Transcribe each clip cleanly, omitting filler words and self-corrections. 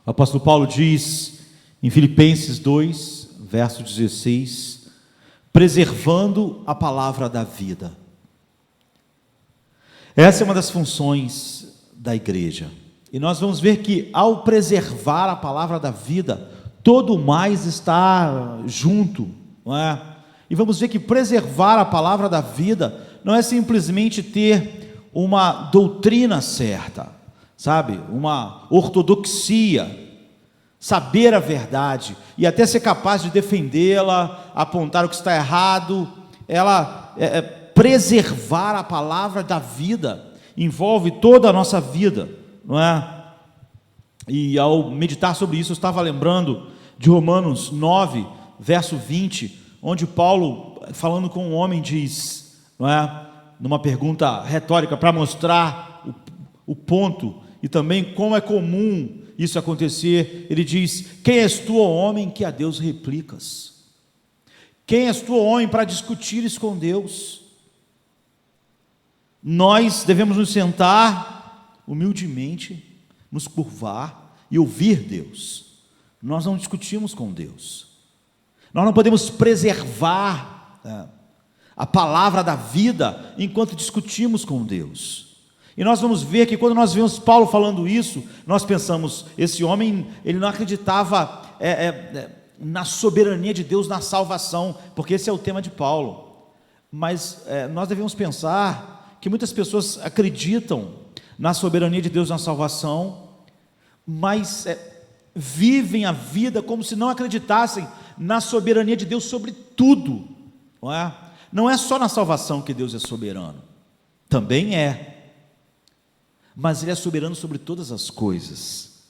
O apóstolo Paulo diz em Filipenses 2, verso 16, preservando a palavra da vida. Essa é uma das funções da igreja. E nós vamos ver que ao preservar a palavra da vida, todo o mais está junto, não é? E vamos ver que preservar a palavra da vida não é simplesmente ter uma doutrina certa, sabe? Uma ortodoxia, saber a verdade e até ser capaz de defendê-la, apontar o que está errado. Preservar a palavra da vida envolve toda a nossa vida, não é? E ao meditar sobre isso, eu estava lembrando de Romanos 9, verso 20, onde Paulo, falando com um homem, diz, não é? Numa pergunta retórica, para mostrar o ponto, e também como é comum isso acontecer, ele diz: quem és tu, ó homem, que a Deus replicas? Quem és tu, ó homem, para discutires com Deus? Nós devemos nos sentar humildemente, nos curvar e ouvir Deus. Nós não discutimos com Deus. Nós não podemos preservar a palavra da vida enquanto discutimos com Deus. E nós vamos ver que quando nós vemos Paulo falando isso, nós pensamos, esse homem, ele não acreditava na soberania de Deus na salvação, porque esse é o tema de Paulo. Mas nós devemos pensar que muitas pessoas acreditam na soberania de Deus na salvação, mas vivem a vida como se não acreditassem na soberania de Deus sobre tudo, não é? Não é só na salvação que Deus é soberano, também é, mas Ele é soberano sobre todas as coisas.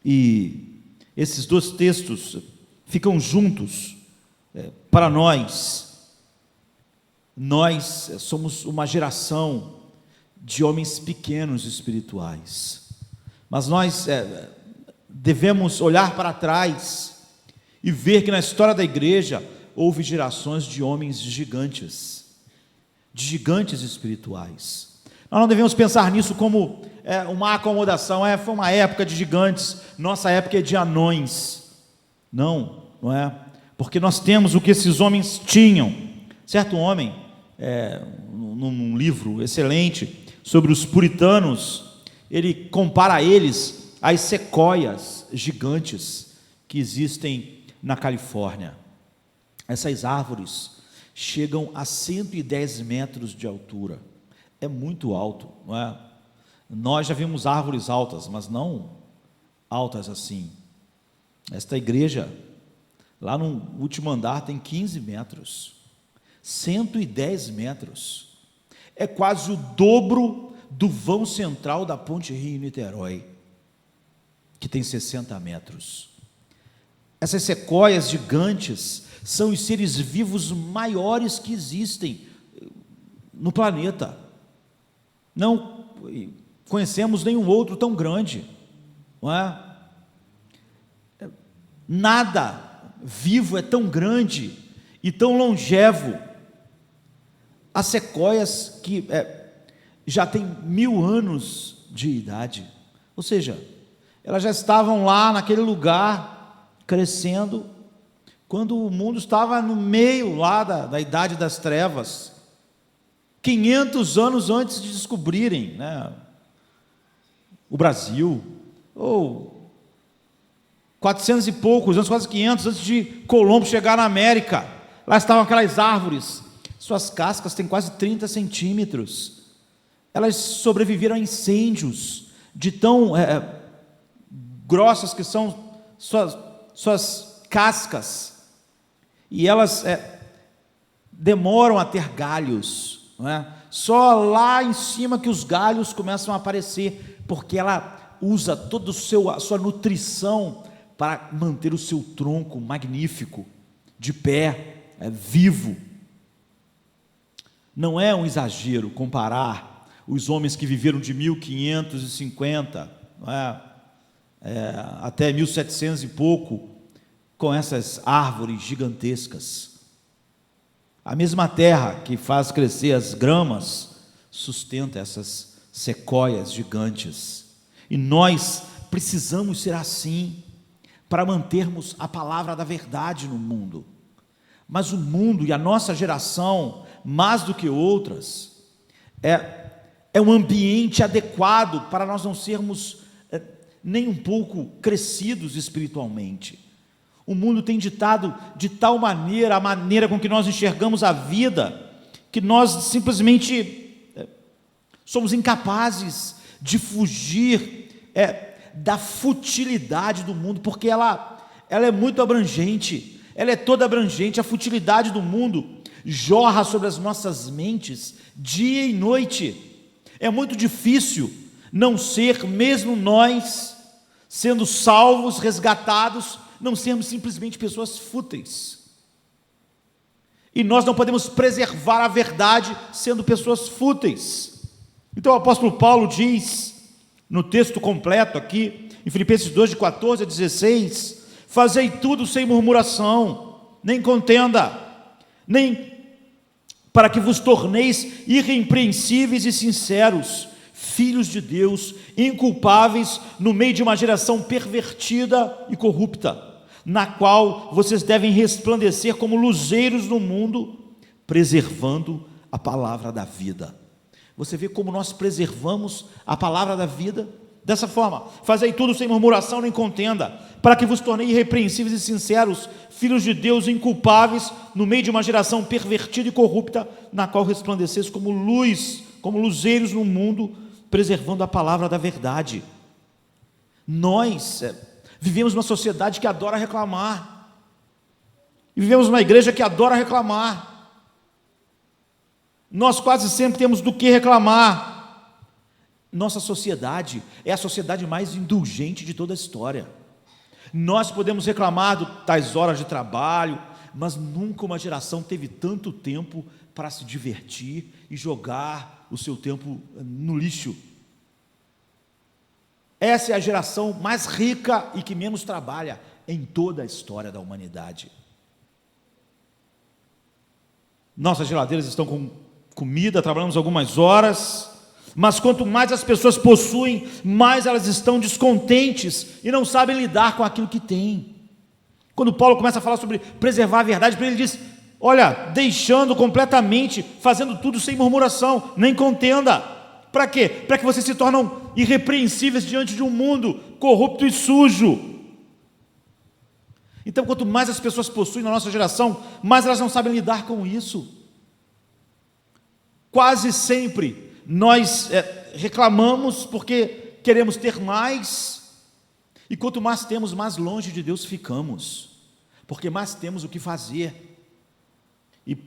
E esses dois textos ficam juntos para nós. Nós somos uma geração de homens pequenos espirituais, mas nós devemos olhar para trás e ver que na história da igreja houve gerações de homens gigantes, de gigantes espirituais. Nós não devemos pensar nisso como uma acomodação, foi uma época de gigantes, nossa época é de anões. Não é? Porque nós temos o que esses homens tinham. Certo homem, num livro excelente sobre os puritanos, ele compara eles às sequoias gigantes que existem na Califórnia. Essas árvores chegam a 110 metros de altura. É muito alto, não é? Nós já vimos árvores altas, mas não altas assim. Esta igreja, lá no último andar, tem 15 metros. 110 metros. É quase o dobro do vão central da Ponte Rio-Niterói, que tem 60 metros. Essas sequoias gigantes são os seres vivos maiores que existem no planeta. Não conhecemos nenhum outro tão grande, não é? Nada vivo é tão grande e tão longevo. Há sequoias que já têm 1000 anos de idade, ou seja, elas já estavam lá naquele lugar, crescendo, quando o mundo estava no meio lá da idade das trevas, 500 anos antes de descobrirem, né, o Brasil, ou 400 e poucos anos, quase 500 antes de Colombo chegar na América. Lá estavam aquelas árvores, suas cascas têm quase 30 centímetros, elas sobreviveram a incêndios, de tão grossas que são suas cascas, e elas demoram a ter galhos, não é? Só lá em cima que os galhos começam a aparecer, porque ela usa toda a sua nutrição para manter o seu tronco magnífico, de pé, vivo. Não é um exagero comparar os homens que viveram de 1550, não é? Até 1700 e pouco, com essas árvores gigantescas. A mesma terra que faz crescer as gramas sustenta essas sequoias gigantes. E nós precisamos ser assim para mantermos a palavra da verdade no mundo. Mas o mundo e a nossa geração, mais do que outras, é um ambiente adequado para nós não sermos nem um pouco crescidos espiritualmente. O mundo tem ditado de tal maneira a maneira com que nós enxergamos a vida, que nós simplesmente somos incapazes de fugir da futilidade do mundo, porque ela é muito abrangente, ela é toda abrangente. A futilidade do mundo jorra sobre as nossas mentes dia e noite. É muito difícil não ser, mesmo nós, sendo salvos, resgatados, não sermos simplesmente pessoas fúteis. E nós não podemos preservar a verdade sendo pessoas fúteis. Então o apóstolo Paulo diz, no texto completo aqui, em Filipenses 2, de 14 a 16, fazei tudo sem murmuração, nem contenda, nem para que vos torneis irrepreensíveis e sinceros, filhos de Deus, inculpáveis no meio de uma geração pervertida e corrupta, na qual vocês devem resplandecer como luzeiros no mundo, preservando a palavra da vida. Você vê como nós preservamos a palavra da vida? Dessa forma, fazei tudo sem murmuração nem contenda, para que vos torneis irrepreensíveis e sinceros, filhos de Deus inculpáveis, no meio de uma geração pervertida e corrupta, na qual resplandeceis como luz, como luzeiros no mundo, preservando a palavra da verdade. Nós vivemos numa sociedade que adora reclamar, e vivemos numa igreja que adora reclamar. Nós quase sempre temos do que reclamar. Nossa sociedade é a sociedade mais indulgente de toda a história. Nós podemos reclamar das horas de trabalho, mas nunca uma geração teve tanto tempo para se divertir e jogar o seu tempo no lixo. Essa é a geração mais rica e que menos trabalha em toda a história da humanidade. Nossas geladeiras estão com comida, trabalhamos algumas horas, mas quanto mais as pessoas possuem, mais elas estão descontentes e não sabem lidar com aquilo que têm. Quando Paulo começa a falar sobre preservar a verdade, ele diz, olha, deixando completamente, fazendo tudo sem murmuração, nem contenda. Para quê? Para que vocês se tornam irrepreensíveis diante de um mundo corrupto e sujo. Então, quanto mais as pessoas possuem na nossa geração, mais elas não sabem lidar com isso. Quase sempre nós reclamamos porque queremos ter mais, e quanto mais temos, mais longe de Deus ficamos, porque mais temos o que fazer, e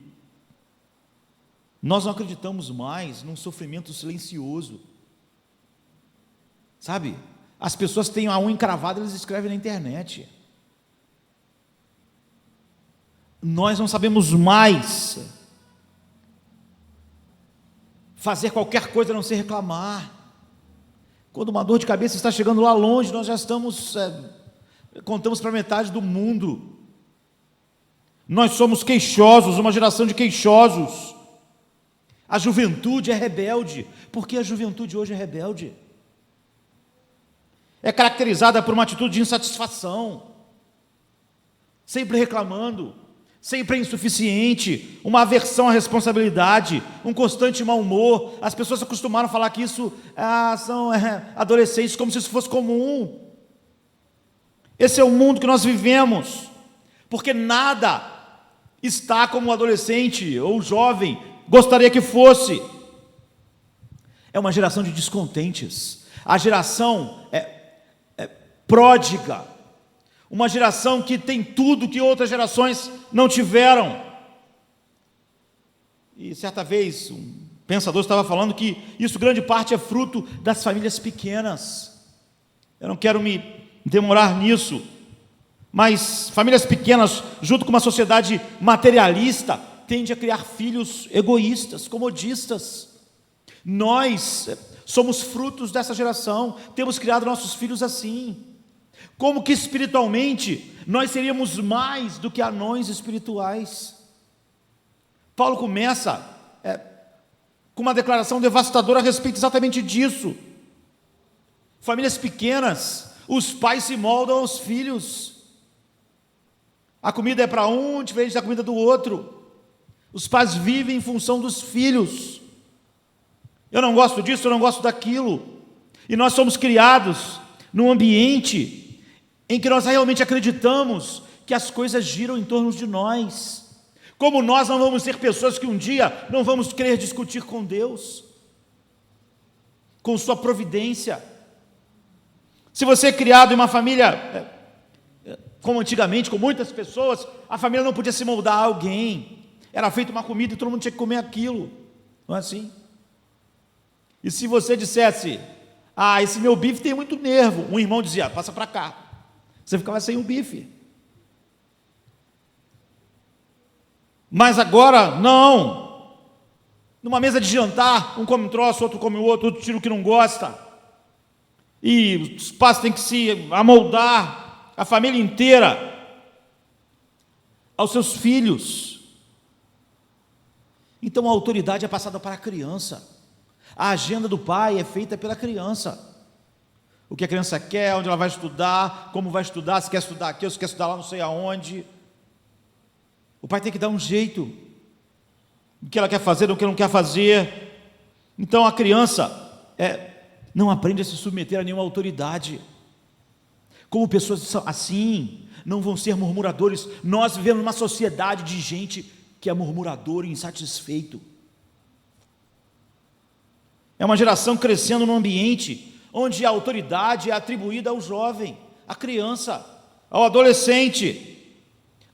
nós não acreditamos mais num sofrimento silencioso, sabe? As pessoas têm a unha encravada, eles escrevem na internet. Nós não sabemos mais fazer qualquer coisa a não ser reclamar. Quando uma dor de cabeça está chegando lá longe, nós já estamos, contamos para metade do mundo. Nós somos queixosos, uma geração de queixosos. A juventude é rebelde. Por que a juventude hoje é rebelde? É caracterizada por uma atitude de insatisfação, sempre reclamando, sempre insuficiente, uma aversão à responsabilidade, um constante mau humor. As pessoas se acostumaram a falar que isso são adolescentes, como se isso fosse comum. Esse é o mundo que nós vivemos, porque nada está como o adolescente ou o jovem gostaria que fosse. É uma geração de descontentes, a geração pródiga, uma geração que tem tudo que outras gerações não tiveram. E certa vez um pensador estava falando que isso grande parte é fruto das famílias pequenas. Eu não quero me demorar nisso, mas famílias pequenas, junto com uma sociedade materialista, tende a criar filhos egoístas, comodistas. Nós somos frutos dessa geração, temos criado nossos filhos assim. Como que espiritualmente nós seríamos mais do que anões espirituais? Paulo começa com uma declaração devastadora a respeito exatamente disso. Famílias pequenas, os pais se moldam aos filhos. A comida é para um, diferente da comida do outro. Os pais vivem em função dos filhos. Eu não gosto disso, eu não gosto daquilo. E nós somos criados num ambiente em que nós realmente acreditamos que as coisas giram em torno de nós. Como nós não vamos ser pessoas que um dia não vamos querer discutir com Deus, com sua providência. Se você é criado em uma família, como antigamente, com muitas pessoas, a família não podia se moldar a alguém. Era feita uma comida e todo mundo tinha que comer aquilo. Não é assim? E se você dissesse, esse meu bife tem muito nervo, um irmão dizia, passa para cá. Você ficava sem o bife. Mas agora, não. Numa mesa de jantar, um come um troço, outro come o outro tira o que não gosta. E os pais têm que se amoldar, a família inteira, aos seus filhos. Então a autoridade é passada para a criança. A agenda do pai é feita pela criança. O que a criança quer, onde ela vai estudar, como vai estudar, se quer estudar aqui ou se quer estudar lá não sei aonde. O pai tem que dar um jeito do que ela quer fazer, do que não quer fazer. Então a criança não aprende a se submeter a nenhuma autoridade. Como pessoas assim não vão ser murmuradores. Nós vivemos numa sociedade de gente que é murmurador e insatisfeito. É uma geração crescendo num ambiente onde a autoridade é atribuída ao jovem, à criança, ao adolescente.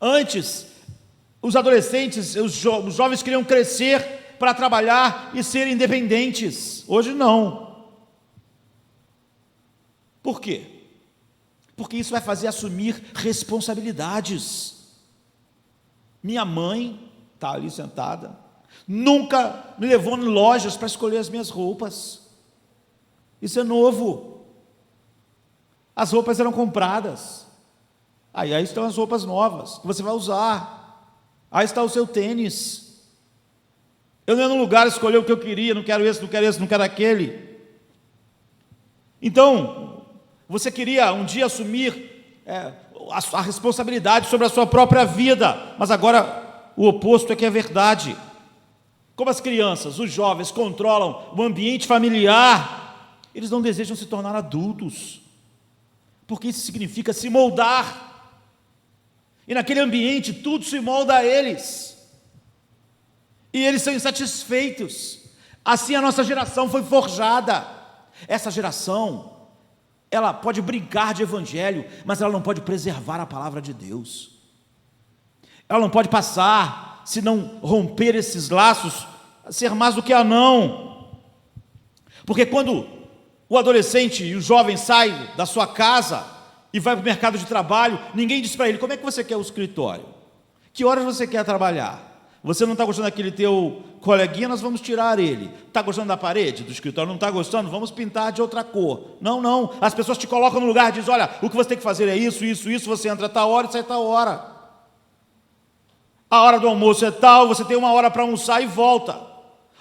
Antes, os adolescentes, os jovens queriam crescer para trabalhar e ser independentes. Hoje não. Por quê? Porque isso vai fazer assumir responsabilidades. Minha mãe está ali sentada, nunca me levou em lojas para escolher as minhas roupas. Isso é novo. As roupas eram compradas. Aí estão as roupas novas que você vai usar. Aí está o seu tênis. Eu não ia num lugar escolher o que eu queria, não quero esse, não quero esse, não quero aquele. Então, você queria um dia assumir a responsabilidade sobre a sua própria vida, mas agora o oposto é que é verdade. Como as crianças, os jovens controlam o ambiente familiar, eles não desejam se tornar adultos, porque isso significa se moldar, e naquele ambiente tudo se molda a eles, e eles são insatisfeitos. Assim a nossa geração foi forjada. Essa geração, ela pode brincar de evangelho, mas ela não pode preservar a palavra de Deus. Ela não pode passar, se não romper esses laços, a ser mais do que anão. Porque quando o adolescente e o jovem sai da sua casa e vai para o mercado de trabalho, ninguém diz para ele, como é que você quer o escritório? Que horas você quer trabalhar? Você não está gostando daquele teu coleguinha, nós vamos tirar ele. Está gostando da parede do escritório? Não está gostando? Vamos pintar de outra cor. Não. As pessoas te colocam no lugar e dizem, olha, o que você tem que fazer é isso, você entra a tal hora e sai a tal hora. A hora do almoço é tal, você tem uma hora para almoçar e volta.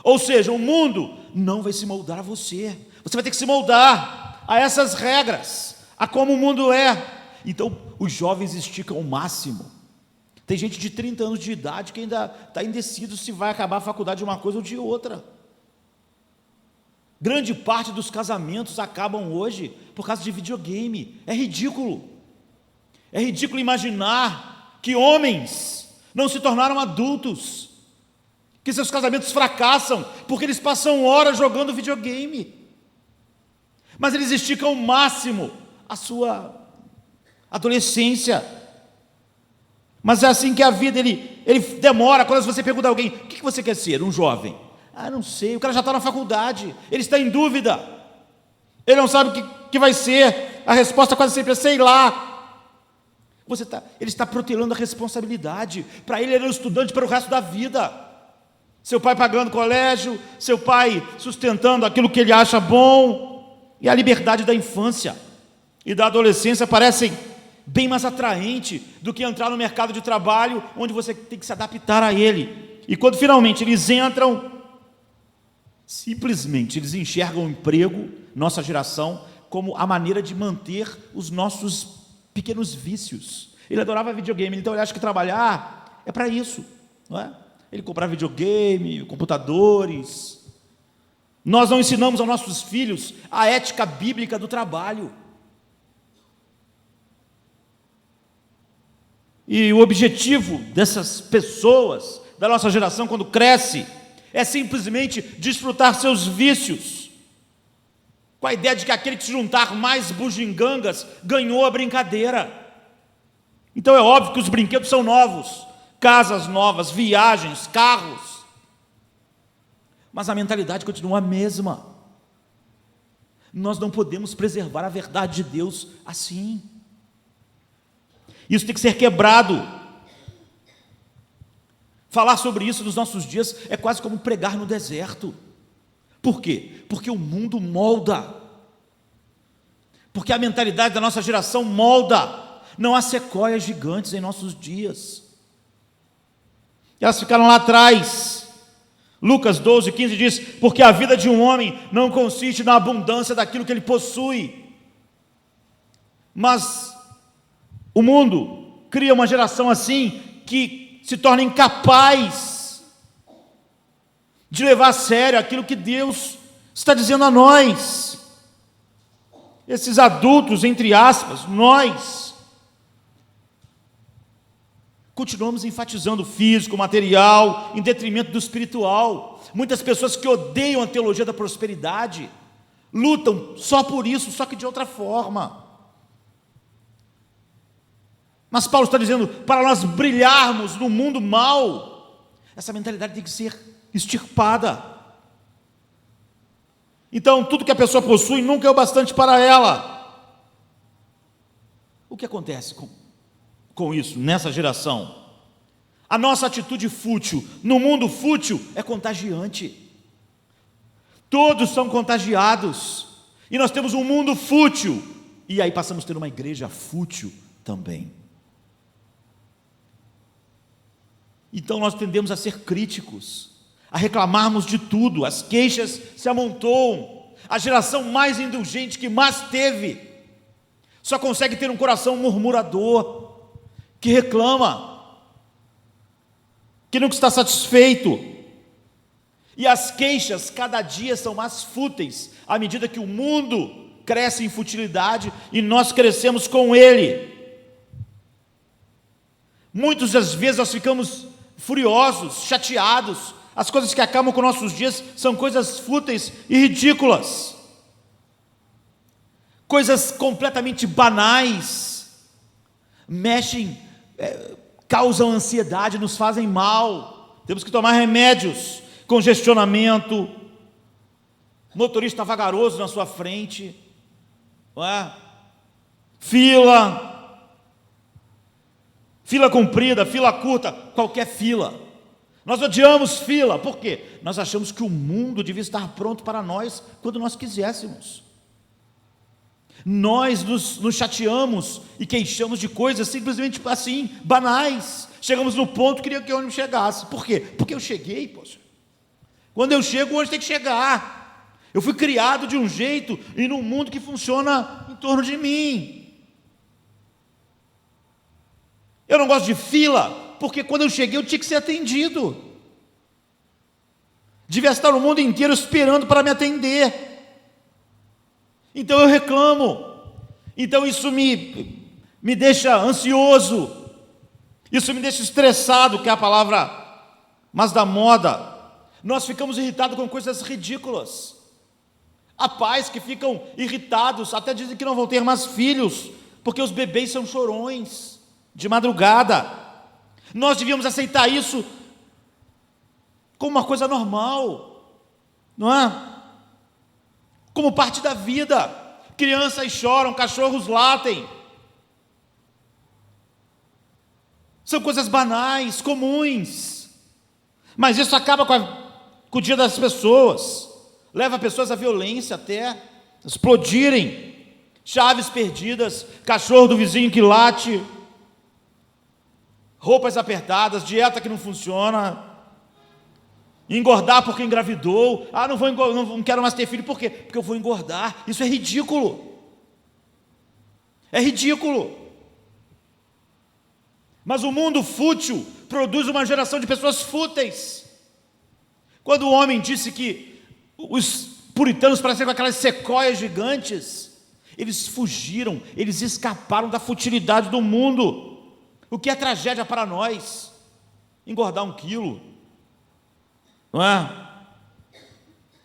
Ou seja, o mundo não vai se moldar a você. Você vai ter que se moldar a essas regras, a como o mundo é. Então, os jovens esticam o máximo. Tem gente de 30 anos de idade que ainda está indeciso se vai acabar a faculdade de uma coisa ou de outra. Grande parte dos casamentos acabam hoje por causa de videogame. É ridículo. É ridículo imaginar que homens não se tornaram adultos, que seus casamentos fracassam porque eles passam horas jogando videogame. Mas eles esticam ao máximo a sua adolescência. Mas é assim que a vida, ele demora. Quando você pergunta a alguém, o que você quer ser? Um jovem. Não sei, o cara já está na faculdade, ele está em dúvida, ele não sabe o que vai ser, a resposta quase sempre é, sei lá. Ele está protelando a responsabilidade, para ele era um estudante para o resto da vida, seu pai pagando colégio, seu pai sustentando aquilo que ele acha bom, e a liberdade da infância e da adolescência parecem bem mais atraente do que entrar no mercado de trabalho, onde você tem que se adaptar a ele. E quando finalmente eles entram, simplesmente eles enxergam o emprego, nossa geração, como a maneira de manter os nossos pequenos vícios. Ele adorava videogame, então ele acha que trabalhar é para isso, não é? Ele comprava videogame, computadores. Nós não ensinamos aos nossos filhos a ética bíblica do trabalho. E o objetivo dessas pessoas, da nossa geração, quando cresce, é simplesmente desfrutar seus vícios, com a ideia de que aquele que se juntar mais bugigangas ganhou a brincadeira. Então é óbvio que os brinquedos são novos, casas novas, viagens, carros, mas a mentalidade continua a mesma. Nós não podemos preservar a verdade de Deus assim. Isso tem que ser quebrado. Falar sobre isso nos nossos dias é quase como pregar no deserto. Por quê? Porque o mundo molda. Porque a mentalidade da nossa geração molda. Não há sequoias gigantes em nossos dias. Elas ficaram lá atrás. Lucas 12:15 diz: porque a vida de um homem não consiste na abundância daquilo que ele possui. Mas o mundo cria uma geração assim que se torna incapaz de levar a sério aquilo que Deus está dizendo a nós. Esses adultos, entre aspas, nós continuamos enfatizando o físico, o material, em detrimento do espiritual. Muitas pessoas que odeiam a teologia da prosperidade lutam só por isso, só que de outra forma. Mas Paulo está dizendo, para nós brilharmos no mundo mau, essa mentalidade tem que ser extirpada. Então, tudo que a pessoa possui nunca é o bastante para ela. O que acontece com isso, nessa geração? A nossa atitude fútil, no mundo fútil, é contagiante. Todos são contagiados. E nós temos um mundo fútil. E aí passamos a ter uma igreja fútil também. Então nós tendemos a ser críticos, a reclamarmos de tudo, as queixas se amontoam. A geração mais indulgente que mais teve só consegue ter um coração murmurador, que reclama, que nunca está satisfeito. E as queixas cada dia são mais fúteis, à medida que o mundo cresce em futilidade e nós crescemos com ele. Muitas das vezes nós ficamos furiosos, chateados. As coisas que acabam com nossos dias são coisas fúteis e ridículas, coisas completamente banais, mexem, causam ansiedade, nos fazem mal. Temos que tomar remédios, congestionamento, motorista vagaroso na sua frente, não é? Fila comprida, fila curta, qualquer fila. Nós odiamos fila, por quê? Nós achamos que o mundo devia estar pronto para nós quando nós quiséssemos. Nós nos chateamos e queixamos de coisas simplesmente assim, banais. Chegamos no ponto, queria que o ônibus chegasse. Por quê? Porque eu cheguei, poxa. Quando eu chego, o ônibus tem que chegar. Eu fui criado de um jeito e num mundo que funciona em torno de mim. Eu não gosto de fila, porque quando eu cheguei eu tinha que ser atendido. Devia estar o mundo inteiro esperando para me atender. Então eu reclamo. Então isso me deixa ansioso. Isso me deixa estressado, que é a palavra mais da moda. Nós ficamos irritados com coisas ridículas. Há pais que ficam irritados, até dizem que não vão ter mais filhos, porque os bebês são chorões de madrugada. Nós devíamos aceitar isso como uma coisa normal, não é? Como parte da vida. Crianças choram, cachorros latem. São coisas banais, comuns. Mas isso acaba com o dia das pessoas. Leva pessoas à violência até explodirem. Chaves perdidas, cachorro do vizinho que late, roupas apertadas, dieta que não funciona, engordar porque engravidou. Não quero mais ter filho, por quê? Porque eu vou engordar. Isso é ridículo. É ridículo. Mas o mundo fútil produz uma geração de pessoas fúteis. Quando o homem disse que os puritanos pareciam com aquelas sequoias gigantes, eles fugiram, eles escaparam da futilidade do mundo. O que é tragédia para nós? Engordar 1 quilo, não é?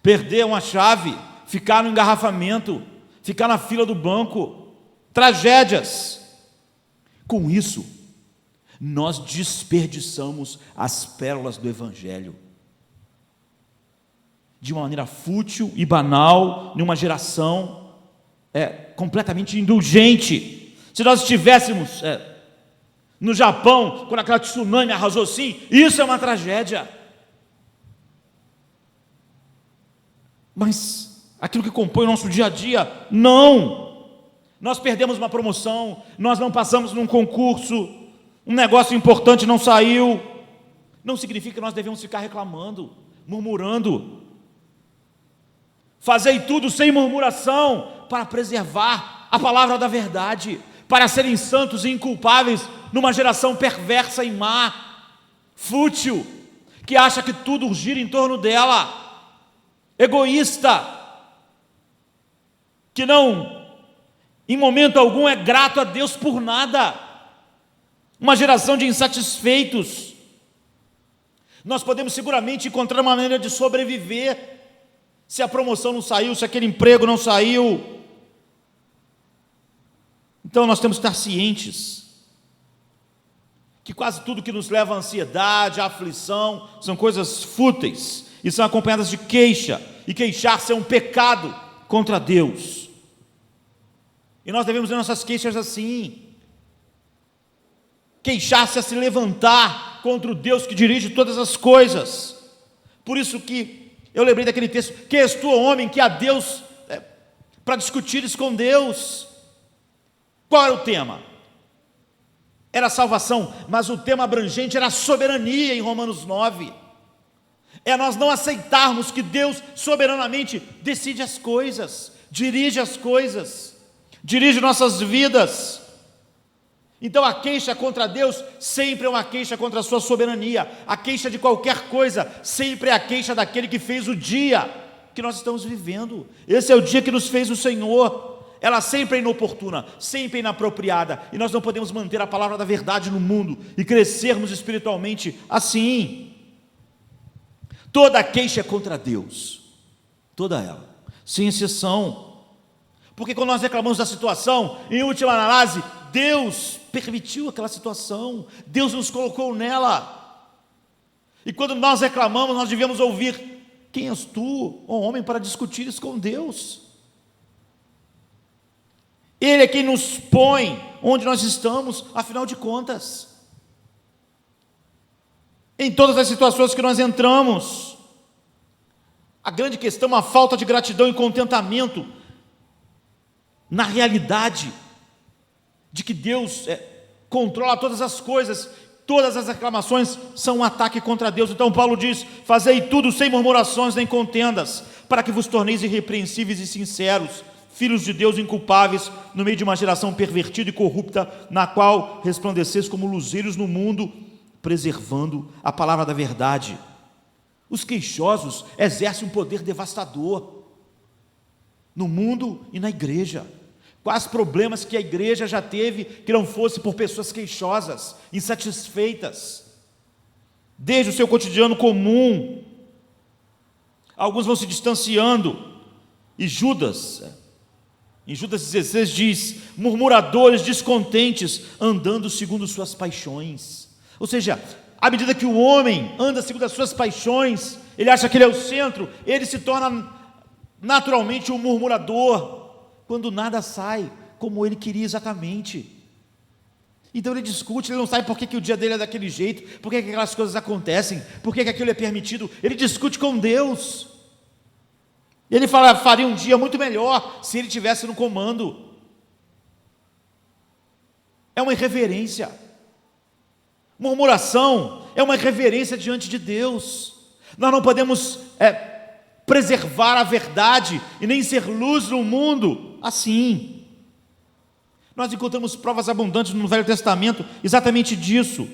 Perder uma chave, ficar no engarrafamento, ficar na fila do banco, tragédias. Com isso, nós desperdiçamos as pérolas do Evangelho de uma maneira fútil e banal, numa geração completamente indulgente. Se nós estivéssemos no Japão, quando aquela tsunami arrasou assim, isso é uma tragédia. Mas aquilo que compõe o nosso dia a dia, não. Nós perdemos uma promoção, nós não passamos num concurso, um negócio importante não saiu. Não significa que nós devemos ficar reclamando, murmurando. Fazei tudo sem murmuração, para preservar a palavra da verdade, para serem santos e inculpáveis numa geração perversa e má, fútil, que acha que tudo gira em torno dela, egoísta, que não, em momento algum, é grato a Deus por nada, uma geração de insatisfeitos. Nós podemos seguramente encontrar uma maneira de sobreviver, se a promoção não saiu, se aquele emprego não saiu. Então nós temos que estar cientes que quase tudo que nos leva à ansiedade, à aflição, são coisas fúteis e são acompanhadas de queixa, e queixar-se é um pecado contra Deus. E nós devemos ver nossas queixas assim. Queixar-se é se levantar contra o Deus que dirige todas as coisas. Por isso que eu lembrei daquele texto: que és tu, homem, que há Deus para discutires com Deus. Qual era o tema? Era a salvação, mas o tema abrangente era a soberania, em Romanos 9. É nós não aceitarmos que Deus soberanamente decide as coisas, dirige as coisas, dirige nossas vidas. Então a queixa contra Deus sempre é uma queixa contra a sua soberania. A queixa de qualquer coisa sempre é a queixa daquele que fez o dia que nós estamos vivendo. Esse é o dia que nos fez o Senhor. Ela sempre é inoportuna, sempre é inapropriada, e nós não podemos manter a palavra da verdade no mundo e crescermos espiritualmente assim. Toda queixa é contra Deus, toda ela, sem exceção. Porque quando nós reclamamos da situação, em última análise, Deus permitiu aquela situação, Deus nos colocou nela. E quando nós reclamamos, nós devemos ouvir: quem és tu, ó homem, para discutires com Deus? Ele é quem nos põe onde nós estamos, afinal de contas. Em todas as situações que nós entramos, a grande questão é a falta de gratidão e contentamento na realidade de que Deus controla todas as coisas. Todas as reclamações são um ataque contra Deus. Então Paulo diz: fazei tudo sem murmurações nem contendas, para que vos torneis irrepreensíveis e sinceros, filhos de Deus inculpáveis, no meio de uma geração pervertida e corrupta, na qual resplandeceis como luzeiros no mundo, preservando a palavra da verdade. Os queixosos exercem um poder devastador no mundo e na igreja. Quais problemas que a igreja já teve que não fosse por pessoas queixosas, insatisfeitas, desde o seu cotidiano comum. Alguns vão se distanciando, e Judas, em Judas 16 diz: murmuradores, descontentes, andando segundo suas paixões. Ou seja, à medida que o homem anda segundo as suas paixões, ele acha que ele é o centro, ele se torna naturalmente um murmurador, quando nada sai como ele queria exatamente. Então ele discute, ele não sabe por que o dia dele é daquele jeito, por que aquelas coisas acontecem, por que aquilo é permitido. Ele discute com Deus. Ele fala: faria um dia muito melhor se ele estivesse no comando. É uma irreverência. Murmuração é uma irreverência diante de Deus. Nós não podemos preservar a verdade e nem ser luz no mundo assim. Nós encontramos provas abundantes no Velho Testamento exatamente disso.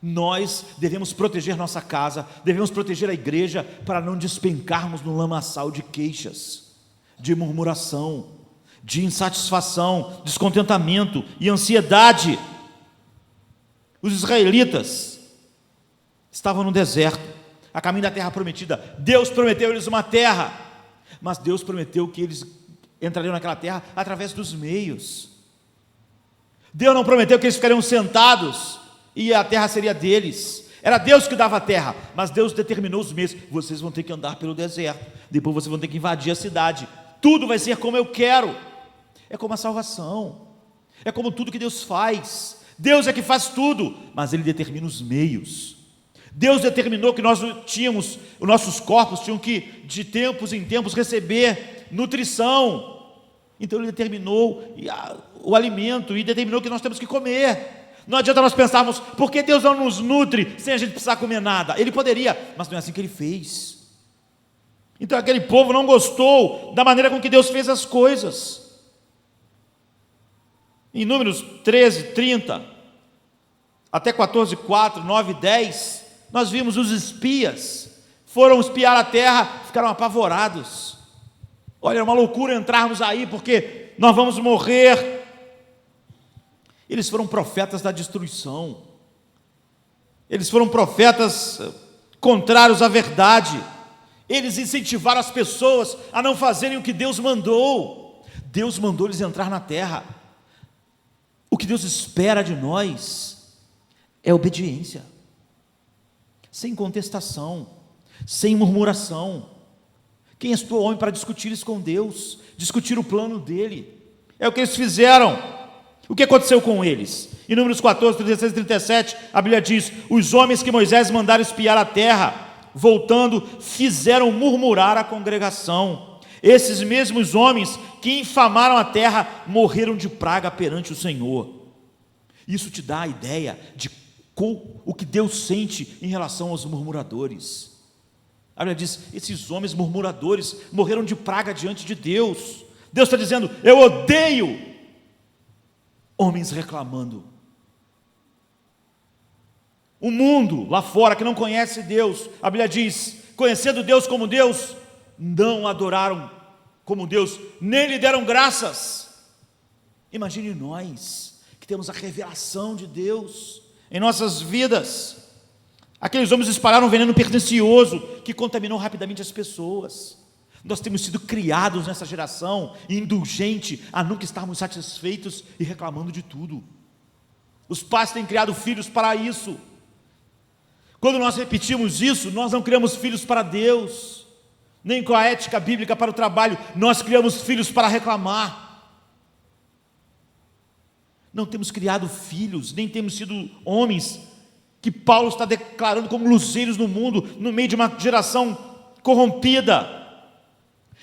Nós devemos proteger nossa casa, devemos proteger a igreja para não despencarmos no lamaçal de queixas, de murmuração, de insatisfação, descontentamento e ansiedade. Os israelitas estavam no deserto, a caminho da terra prometida. Deus prometeu a eles uma terra, mas Deus prometeu que eles entrariam naquela terra através dos meios. Deus não prometeu que eles ficariam sentados e a terra seria deles. Era Deus que dava a terra, mas Deus determinou os meios. Vocês vão ter que andar pelo deserto, depois vocês vão ter que invadir a cidade. Tudo vai ser como eu quero. É como a salvação, é como tudo que Deus faz. Deus é que faz tudo, mas Ele determina os meios. Deus determinou que nós tínhamos, os nossos corpos tinham que, de tempos em tempos, receber nutrição. Então Ele determinou o alimento e determinou que nós temos que comer. Não adianta nós pensarmos, por que Deus não nos nutre sem a gente precisar comer nada? Ele poderia, mas não é assim que Ele fez. Então aquele povo não gostou da maneira com que Deus fez as coisas. Em Números 13, 30, até 14, 4, 9, 10, nós vimos os espias, foram espiar a terra, ficaram apavorados. Olha, é uma loucura entrarmos aí, porque nós vamos morrer. Eles foram profetas da destruição, eles foram profetas contrários à verdade, eles incentivaram as pessoas a não fazerem o que Deus mandou. Deus mandou eles entrar na terra. O que Deus espera de nós é obediência, sem contestação, sem murmuração. Quem és tu, homem, para discutir isso com Deus, discutir o plano dele? É o que eles fizeram. O que aconteceu com eles? Em Números 14, 36 e 37, a Bíblia diz: os homens que Moisés mandara espiar a terra, voltando, fizeram murmurar a congregação. Esses mesmos homens que infamaram a terra morreram de praga perante o Senhor. Isso te dá a ideia de o que Deus sente em relação aos murmuradores. A Bíblia diz: esses homens murmuradores morreram de praga diante de Deus. Deus está dizendo: eu odeio homens reclamando. O mundo lá fora que não conhece Deus, a Bíblia diz, conhecendo Deus como Deus, não adoraram como Deus, nem lhe deram graças. Imagine nós, que temos a revelação de Deus em nossas vidas. Aqueles homens espalharam um veneno pernicioso que contaminou rapidamente as pessoas. Nós temos sido criados nessa geração indulgente a nunca estarmos satisfeitos e reclamando de tudo. Os pais têm criado filhos para isso. Quando nós repetimos isso, nós não criamos filhos para Deus, nem com a ética bíblica para o trabalho. Nós criamos filhos para reclamar. Não temos criado filhos, nem temos sido homens que Paulo está declarando como luzeiros no mundo, no meio de uma geração corrompida.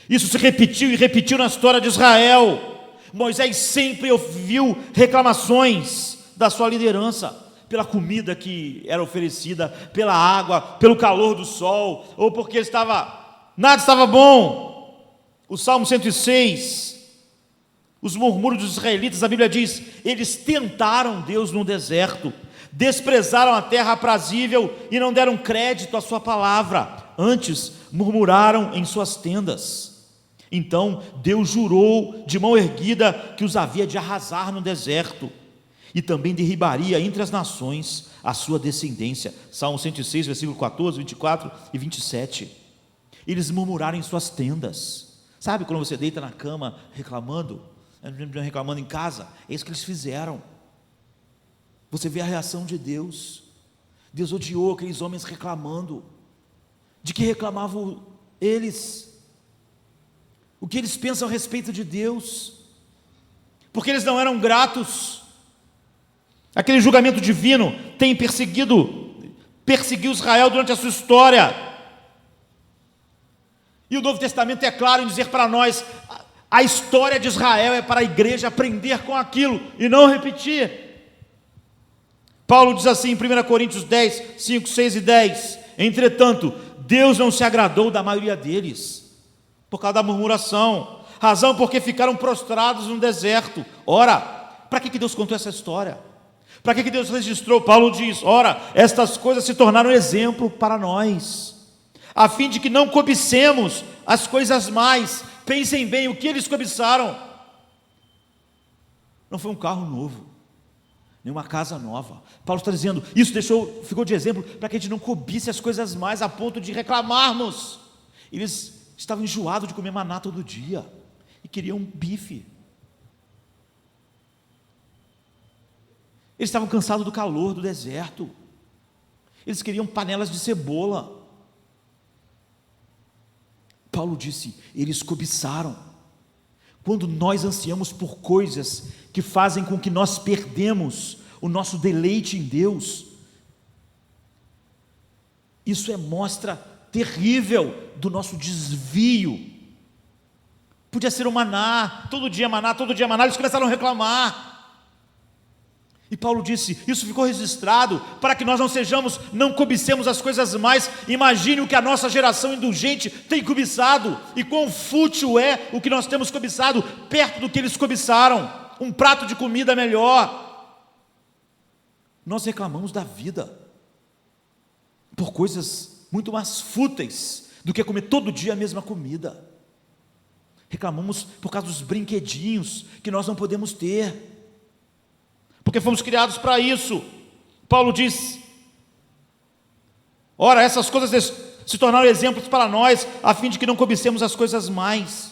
Isso se repetiu e repetiu na história de Israel. Moisés sempre ouviu reclamações da sua liderança, pela comida que era oferecida, pela água, pelo calor do sol, ou porque nada estava bom. O Salmo 106, os murmúrios dos israelitas, a Bíblia diz: eles tentaram Deus no deserto, desprezaram a terra aprazível e não deram crédito à sua palavra, antes murmuraram em suas tendas. Então Deus jurou de mão erguida que os havia de arrasar no deserto, e também derribaria entre as nações a sua descendência. Salmo 106, versículo 14, 24 e 27. Eles murmuraram em suas tendas. Sabe quando você deita na cama reclamando em casa? É isso que eles fizeram. Você vê a reação de Deus. Deus odiou aqueles homens reclamando. De que reclamavam eles? O que eles pensam a respeito de Deus? Porque eles não eram gratos. Aquele julgamento divino tem perseguiu Israel durante a sua história. E o Novo Testamento é claro em dizer para nós: a história de Israel é para a igreja aprender com aquilo e não repetir. Paulo diz assim em 1 Coríntios 10, 5, 6 e 10: entretanto, Deus não se agradou da maioria deles, por causa da murmuração. razão porque ficaram prostrados no deserto. Ora, para que Deus contou essa história? Para que Deus registrou? Paulo diz, ora, estas coisas se tornaram exemplo para nós, a fim de que não cobicemos as coisas mais. Pensem bem, o que eles cobiçaram? Não foi um carro novo, nem uma casa nova. Paulo está dizendo, isso ficou de exemplo para que a gente não cobice as coisas mais a ponto de reclamarmos. Eles estavam enjoados de comer maná todo dia e queriam um bife. Eles estavam cansados do calor do deserto. Eles queriam panelas de cebola. Paulo disse, eles cobiçaram. Quando nós ansiamos por coisas que fazem com que nós perdemos o nosso deleite em Deus, isso é mostra terrível do nosso desvio. Podia ser o maná, todo dia maná, eles começaram a reclamar. E Paulo disse, isso ficou registrado para que nós não cobicemos as coisas mais. Imagine o que a nossa geração indulgente tem cobiçado, e quão fútil é o que nós temos cobiçado, perto do que eles cobiçaram, um prato de comida melhor. Nós reclamamos da vida, por coisas muito mais fúteis, do que comer todo dia a mesma comida. Reclamamos por causa dos brinquedinhos, que nós não podemos ter, porque fomos criados para isso. Paulo diz, ora, essas coisas se tornaram exemplos para nós, a fim de que não cobicemos as coisas mais,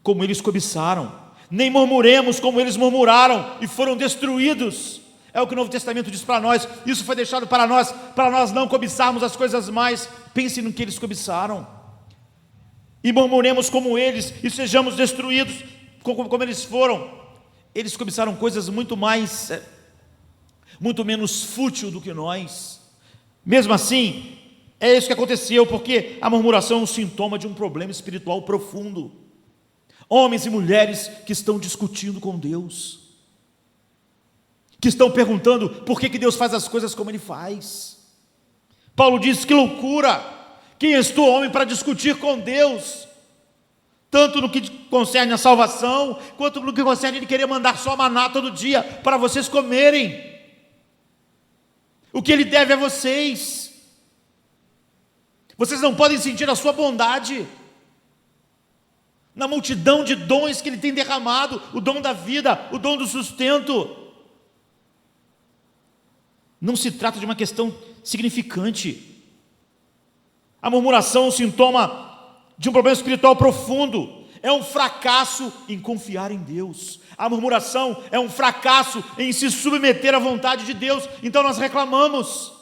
como eles cobiçaram, nem murmuremos como eles murmuraram, e foram destruídos. É o que o Novo Testamento diz para nós, isso foi deixado para nós não cobiçarmos as coisas mais. Pense no que eles cobiçaram, e murmuremos como eles, e sejamos destruídos como eles foram. Eles cobiçaram coisas muito menos fútil do que nós. Mesmo assim, é isso que aconteceu, porque a murmuração é um sintoma de um problema espiritual profundo. Homens e mulheres que estão discutindo com Deus, que estão perguntando por que Deus faz as coisas como Ele faz. Paulo diz, que loucura, quem és tu, homem, para discutir com Deus? Tanto no que concerne a salvação, quanto no que concerne Ele querer mandar só maná todo dia, para vocês comerem. O que Ele deve a vocês. Vocês não podem sentir a sua bondade na multidão de dons que Ele tem derramado, o dom da vida, o dom do sustento. Não se trata de uma questão significante. A murmuração é um sintoma de um problema espiritual profundo. É um fracasso em confiar em Deus. A murmuração é um fracasso em se submeter à vontade de Deus. Então nós reclamamos,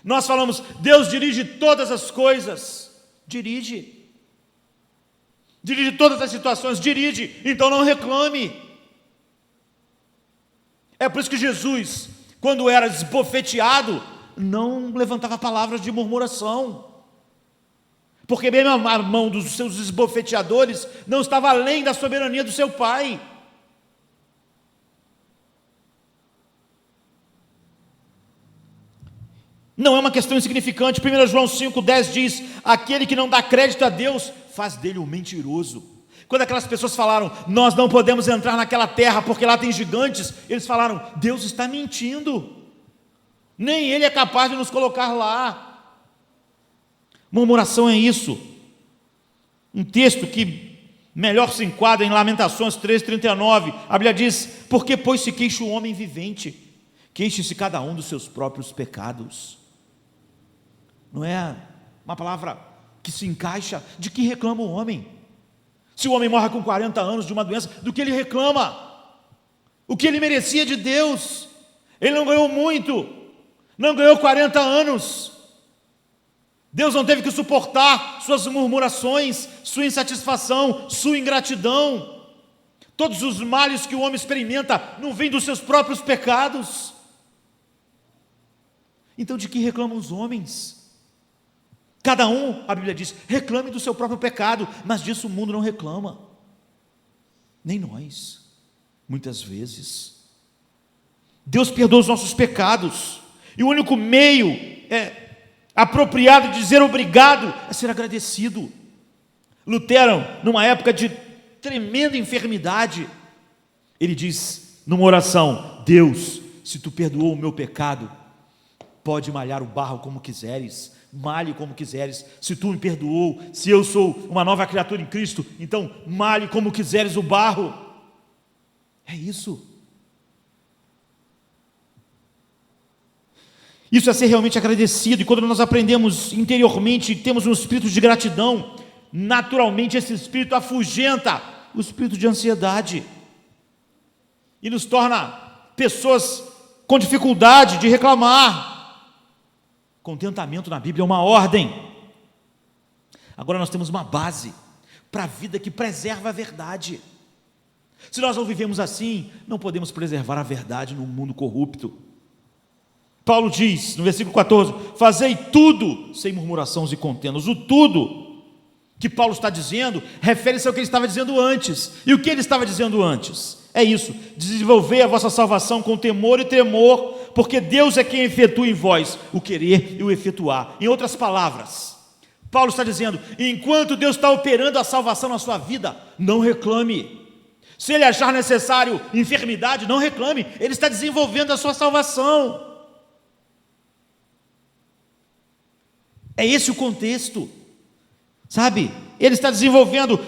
nós falamos, Deus dirige todas as coisas. Dirige todas as situações, dirige, então não reclame. É por isso que Jesus, quando era esbofeteado, não levantava palavras de murmuração, porque mesmo a mão dos seus esbofeteadores não estava além da soberania do seu Pai. Não é uma questão insignificante. 1 João 5,10 diz, aquele que não dá crédito a Deus, faz dele um mentiroso. Quando aquelas pessoas falaram, nós não podemos entrar naquela terra, porque lá tem gigantes, eles falaram, Deus está mentindo, nem Ele é capaz de nos colocar lá. Murmuração é isso. Um texto que melhor se enquadra em Lamentações 3,39, a Bíblia diz, porque pois se queixa o homem vivente, queixe-se cada um dos seus próprios pecados. Não é uma palavra que se encaixa. De que reclama o homem? Se o homem morre com 40 anos de uma doença, do que ele reclama? O que ele merecia de Deus? Ele não ganhou muito, não ganhou 40 anos. Deus não teve que suportar suas murmurações, sua insatisfação, sua ingratidão. Todos os males que o homem experimenta não vêm dos seus próprios pecados. Então de que reclamam os homens? Cada um, a Bíblia diz, reclame do seu próprio pecado, mas disso o mundo não reclama. Nem nós, muitas vezes. Deus perdoa os nossos pecados, e o único meio apropriado de dizer obrigado é ser agradecido. Lutero, numa época de tremenda enfermidade. Ele diz numa oração: Deus, se tu perdoou o meu pecado, pode malhar o barro como quiseres, malhe como quiseres. Se tu me perdoou, se eu sou uma nova criatura em Cristo, então malhe como quiseres o barro. É isso. Isso é ser realmente agradecido. E quando nós aprendemos interiormente, temos um espírito de gratidão, naturalmente esse espírito afugenta o espírito de ansiedade e nos torna pessoas com dificuldade de reclamar. Contentamento na Bíblia é uma ordem. Agora nós temos uma base para a vida que preserva a verdade. Se nós não vivemos assim, não podemos preservar a verdade num mundo corrupto. Paulo diz no versículo 14: fazei tudo sem murmurações e contendas. O tudo que Paulo está dizendo refere-se ao que ele estava dizendo antes. E o que ele estava dizendo antes? É isso: desenvolver a vossa salvação com temor e tremor, porque Deus é quem efetua em vós o querer e o efetuar. Em outras palavras, Paulo está dizendo: enquanto Deus está operando a salvação na sua vida, não reclame. Se ele achar necessário enfermidade, não reclame. Ele está desenvolvendo a sua salvação. É esse o contexto, sabe? Ele está desenvolvendo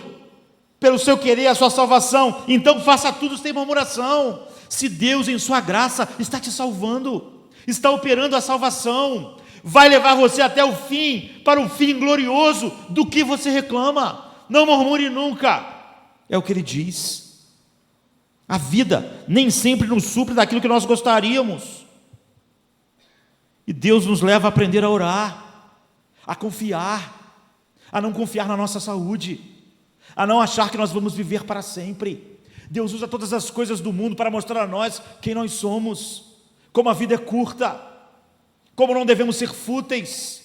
pelo seu querer a sua salvação, então faça tudo sem murmuração. Se Deus em sua graça está te salvando, está operando a salvação, vai levar você até o fim, para o fim glorioso do que você reclama. Não murmure nunca, é o que ele diz. A vida nem sempre nos supre daquilo que nós gostaríamos, e Deus nos leva a aprender a orar, a confiar, a não confiar na nossa saúde, a não achar que nós vamos viver para sempre. Deus usa todas as coisas do mundo para mostrar a nós quem nós somos, como a vida é curta, como não devemos ser fúteis.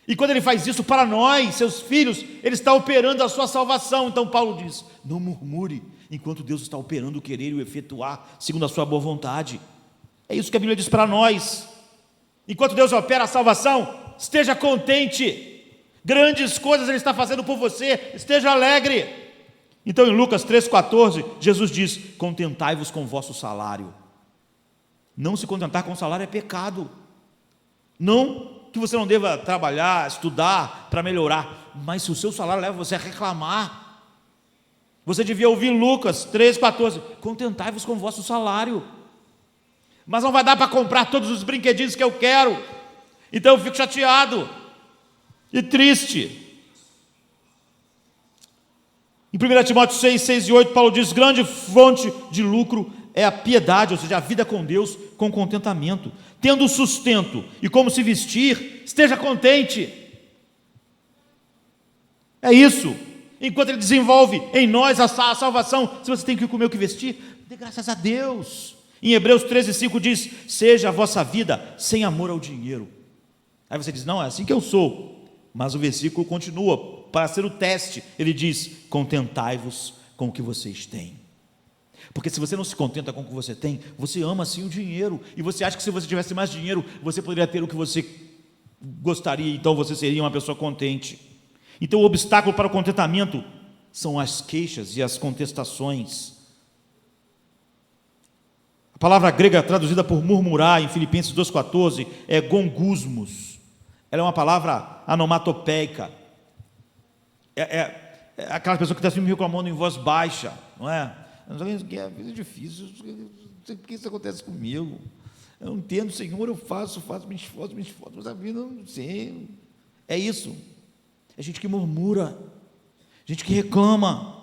E quando Ele faz isso para nós, seus filhos, Ele está operando a sua salvação. Então Paulo diz: não murmure, enquanto Deus está operando o querer e o efetuar, segundo a sua boa vontade. É isso que a Bíblia diz para nós. Enquanto Deus opera a salvação, esteja contente. Grandes coisas Ele está fazendo por você, esteja alegre. Então em Lucas 3,14, Jesus diz: contentai-vos com o vosso salário. Não se contentar com o salário é pecado. Não que você não deva trabalhar, estudar para melhorar, mas se o seu salário leva você a reclamar, você devia ouvir Lucas 3,14: contentai-vos com o vosso salário. Mas não vai dar para comprar todos os brinquedinhos que eu quero, então eu fico chateado e triste. Em 1 Timóteo 6, 6 e 8, Paulo diz: grande fonte de lucro é a piedade, ou seja, a vida com Deus, com contentamento, tendo sustento e como se vestir, esteja contente. É isso. Enquanto Ele desenvolve em nós a salvação, se você tem que comer o que vestir, dê graças a Deus. Em Hebreus 13, 5 diz: seja a vossa vida sem amor ao dinheiro. Aí você diz: não, é assim que eu sou. Mas o versículo continua, para ser o teste, ele diz: contentai-vos com o que vocês têm. Porque se você não se contenta com o que você tem, você ama sim o dinheiro, e você acha que se você tivesse mais dinheiro, você poderia ter o que você gostaria, então você seria uma pessoa contente. Então o obstáculo para o contentamento são as queixas e as contestações. A palavra grega traduzida por murmurar em Filipenses 2,14 é gongusmos. Ela é uma palavra onomatopeica. É aquela pessoa que está sempre reclamando em voz baixa, não é? A vida é difícil, por que isso acontece comigo? Eu não entendo, Senhor, eu faço, me esforço, mas a vida eu não sei. É isso. É gente que murmura, gente que reclama.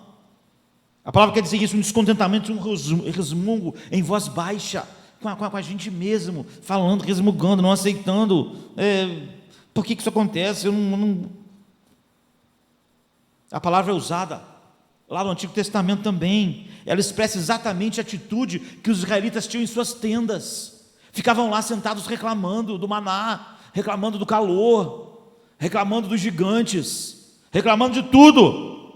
A palavra quer dizer isso, um descontentamento, um resmungo em voz baixa, com a gente mesmo, falando, resmungando, não aceitando. Por que isso acontece? A palavra é usada lá no Antigo Testamento também. Ela expressa exatamente a atitude que os israelitas tinham em suas tendas. Ficavam lá sentados reclamando do maná, reclamando do calor, reclamando dos gigantes, reclamando de tudo.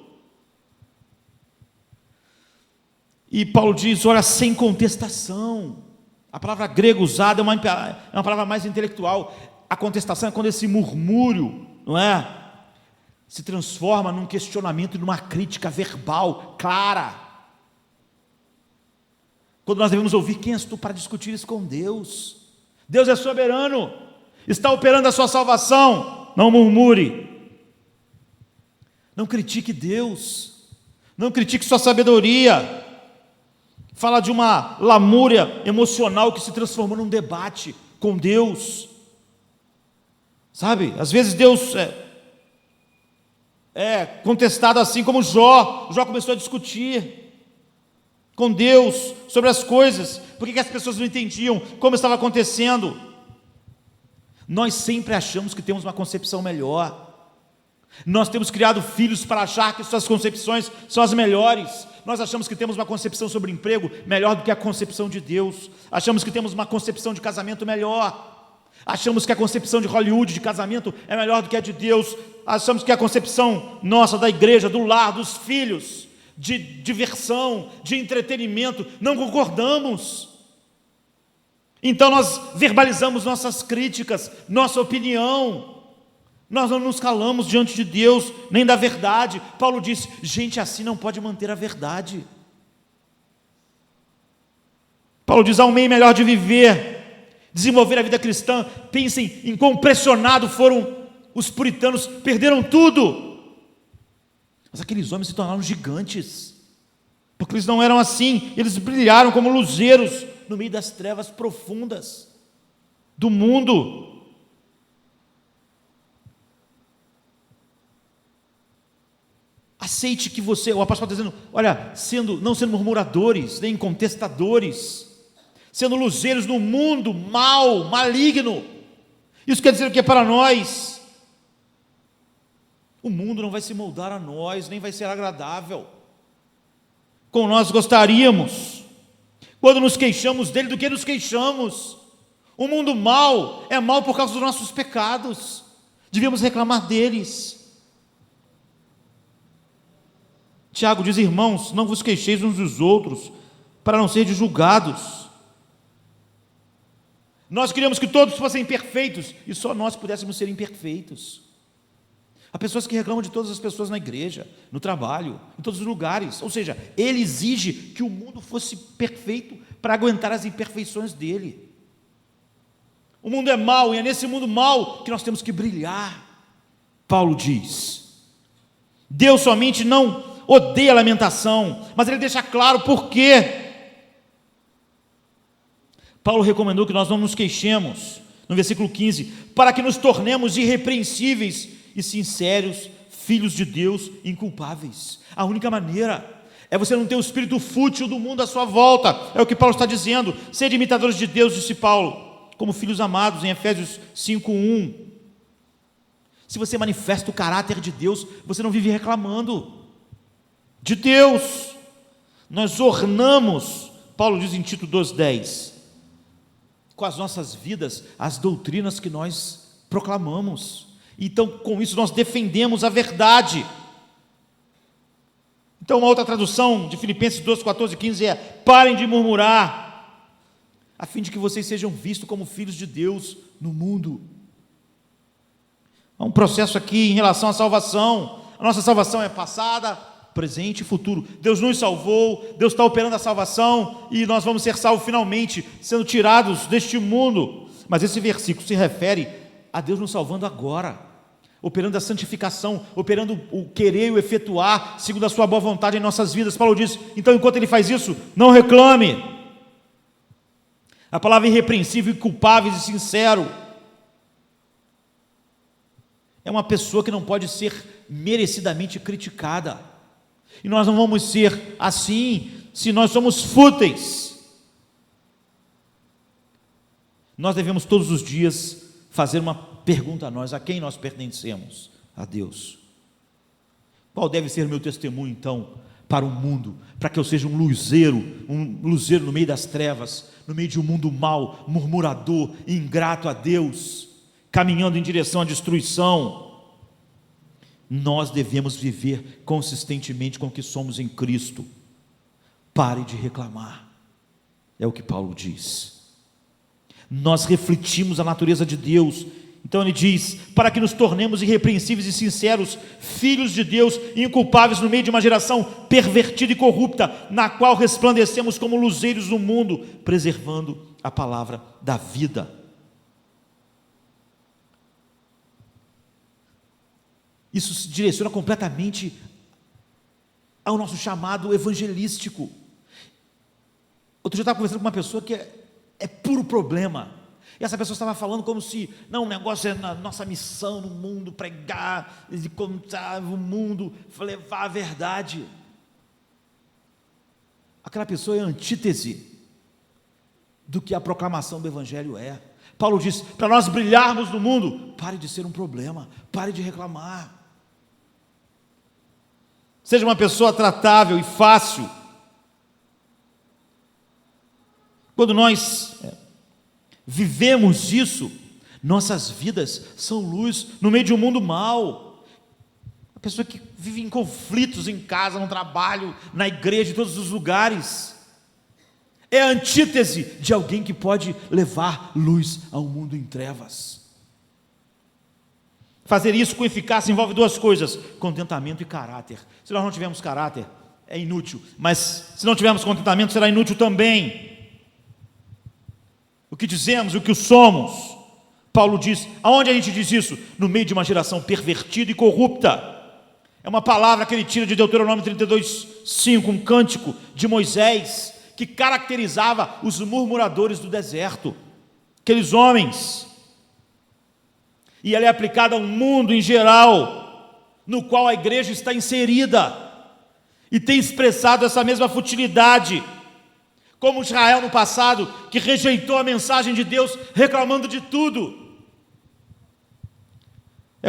E Paulo diz: olha, sem contestação. A palavra grega usada é uma palavra mais intelectual. A contestação é quando esse murmúrio, não é? se transforma num questionamento e numa crítica verbal clara. Quando nós devemos ouvir: quem és tu para discutir isso com Deus? Deus é soberano, está operando a sua salvação. Não murmure, não critique Deus, não critique sua sabedoria. Fala de uma lamúria emocional que se transformou num debate com Deus. Sabe, às vezes Deus é contestado assim como Jó. Jó começou a discutir com Deus sobre as coisas, por que as pessoas não entendiam como estava acontecendo. Nós sempre achamos que temos uma concepção melhor. Nós temos criado filhos para achar que suas concepções são as melhores. Nós achamos que temos uma concepção sobre emprego melhor do que a concepção de Deus. Achamos que temos uma concepção de casamento melhor. Achamos que a concepção de Hollywood de casamento é melhor do que a de Deus. Achamos que a concepção nossa da igreja, do lar, dos filhos, de diversão, de entretenimento, não concordamos. Então nós verbalizamos nossas críticas, nossa opinião. Nós não nos calamos diante de Deus, nem da verdade. Paulo disse: gente assim não pode manter a verdade. Paulo diz: há um meio melhor de viver, desenvolver a vida cristã. Pensem em quão pressionados foram os puritanos, perderam tudo. Mas aqueles homens se tornaram gigantes, porque eles não eram assim. Eles brilharam como luzeiros no meio das trevas profundas do mundo. Aceite que você, o apóstolo está dizendo: olha, não sendo murmuradores, nem contestadores, sendo luzeiros no mundo mal, maligno. Isso quer dizer o que para nós? O mundo não vai se moldar a nós, nem vai ser agradável como nós gostaríamos. Quando nos queixamos dele, do que nos queixamos? O mundo mal é mal por causa dos nossos pecados, devíamos reclamar deles. Tiago diz: irmãos, não vos queixeis uns dos outros, para não serdes julgados. Nós queríamos que todos fossem perfeitos, e só nós pudéssemos ser imperfeitos. Há pessoas que reclamam de todas as pessoas na igreja, no trabalho, em todos os lugares. Ou seja, ele exige que o mundo fosse perfeito para aguentar as imperfeições dele. O mundo é mau, e é nesse mundo mau que nós temos que brilhar. Paulo diz: Deus somente não odeia a lamentação, mas ele deixa claro por quê. Paulo recomendou que nós não nos queixemos, no versículo 15, para que nos tornemos irrepreensíveis e sinceros, filhos de Deus, inculpáveis. A única maneira é você não ter o espírito fútil do mundo à sua volta. É o que Paulo está dizendo: sede imitadores de Deus, disse Paulo, como filhos amados, em Efésios 5:1. Se você manifesta o caráter de Deus, você não vive reclamando de Deus. Nós ornamos, Paulo diz em Tito 2:10, com as nossas vidas, as doutrinas que nós proclamamos. Então, com isso, nós defendemos a verdade. Então, uma outra tradução de Filipenses 2:14-15 é: parem de murmurar, a fim de que vocês sejam vistos como filhos de Deus no mundo. Há um processo aqui em relação à salvação. A nossa salvação é passada, presente e futuro. Deus nos salvou, Deus está operando a salvação, e nós vamos ser salvos finalmente, sendo tirados deste mundo. Mas esse versículo se refere a Deus nos salvando agora, operando a santificação, operando o querer e o efetuar, segundo a sua boa vontade em nossas vidas. Paulo diz: então, enquanto ele faz isso, não reclame. A palavra irrepreensível, inculpáveis e sincero é uma pessoa que não pode ser merecidamente criticada. E nós não vamos ser assim se nós somos fúteis. Nós devemos todos os dias fazer uma pergunta a nós: a quem nós pertencemos? A Deus. Qual deve ser o meu testemunho então para o mundo, para que eu seja um luzeiro no meio das trevas, no meio de um mundo mau, murmurador, ingrato a Deus, caminhando em direção à destruição? Nós devemos viver consistentemente com o que somos em Cristo. Pare de reclamar, é o que Paulo diz. Nós refletimos a natureza de Deus Então ele diz: para que nos tornemos irrepreensíveis e sinceros, filhos de Deus, inculpáveis no meio de uma geração pervertida e corrupta, na qual resplandecemos como luzeiros no mundo, preservando a palavra da vida. Isso se direciona completamente ao nosso chamado evangelístico. Outro dia eu estava conversando com uma pessoa que é puro problema. E essa pessoa estava falando como se, não, o negócio é na nossa missão no mundo, pregar, e contar o mundo, levar a verdade. Aquela pessoa é a antítese do que a proclamação do Evangelho é. Paulo diz: para nós brilharmos no mundo, pare de ser um problema, pare de reclamar. Seja uma pessoa tratável e fácil. Quando nós vivemos isso, nossas vidas são luz no meio de um mundo mau. A pessoa que vive em conflitos em casa, no trabalho, na igreja, em todos os lugares, é a antítese de alguém que pode levar luz ao mundo em trevas. Fazer isso com eficácia envolve duas coisas: contentamento e caráter. Se nós não tivermos caráter, é inútil, mas se não tivermos contentamento, será inútil também. O que dizemos, o que somos. Paulo diz: aonde a gente diz isso? No meio de uma geração pervertida e corrupta. É uma palavra que ele tira de Deuteronômio 32:5, um cântico de Moisés, que caracterizava os murmuradores do deserto, aqueles homens. E ela é aplicada ao mundo em geral, no qual a igreja está inserida, e tem expressado essa mesma futilidade, como Israel no passado, que rejeitou a mensagem de Deus, reclamando de tudo.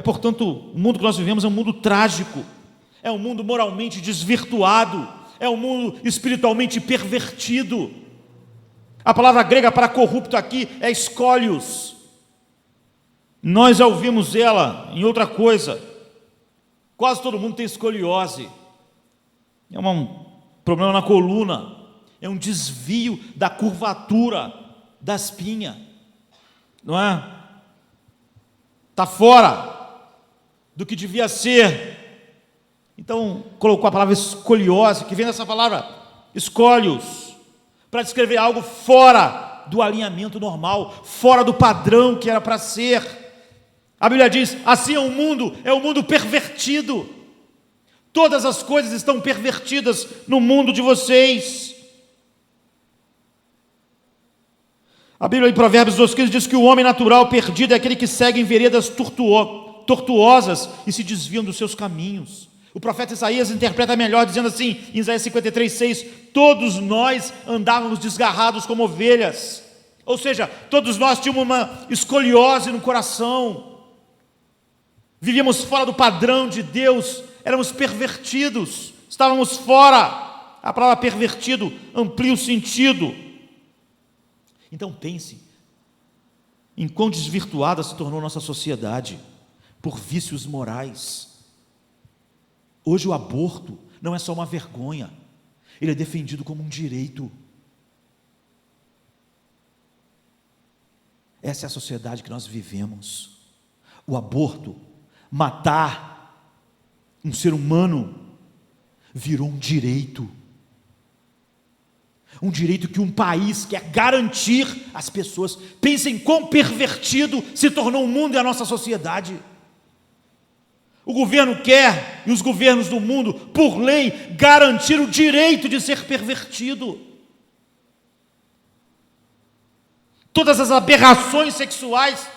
Portanto, o mundo que nós vivemos é um mundo trágico, é um mundo moralmente desvirtuado, é um mundo espiritualmente pervertido. A palavra grega para corrupto aqui é escólios. Nós já ouvimos ela em outra coisa. Quase todo mundo tem escoliose. É um problema na coluna. É um desvio da curvatura da espinha, não é? Está fora do que devia ser. Então colocou a palavra escoliose, que vem dessa palavra escólios, para descrever algo fora do alinhamento normal, fora do padrão que era para ser. A Bíblia diz: assim é um mundo pervertido. Todas as coisas estão pervertidas no mundo de vocês. A Bíblia em Provérbios 2,15 diz que o homem natural perdido é aquele que segue em veredas tortuosas e se desviam dos seus caminhos. O profeta Isaías interpreta melhor, dizendo assim, em Isaías 53:6: todos nós andávamos desgarrados como ovelhas. Ou seja, todos nós tínhamos uma escoliose no coração, vivíamos fora do padrão de Deus, éramos pervertidos, estávamos fora. A palavra pervertido amplia o sentido. Então pense em quão desvirtuada se tornou nossa sociedade por vícios morais. Hoje o aborto não é só uma vergonha, ele é defendido como um direito. Essa é a sociedade que nós vivemos. O aborto, matar um ser humano, virou um direito. Um direito que um país quer garantir às pessoas. Pensem quão pervertido se tornou o mundo e a nossa sociedade. O governo quer, e os governos do mundo, por lei, garantir o direito de ser pervertido. Todas as aberrações sexuais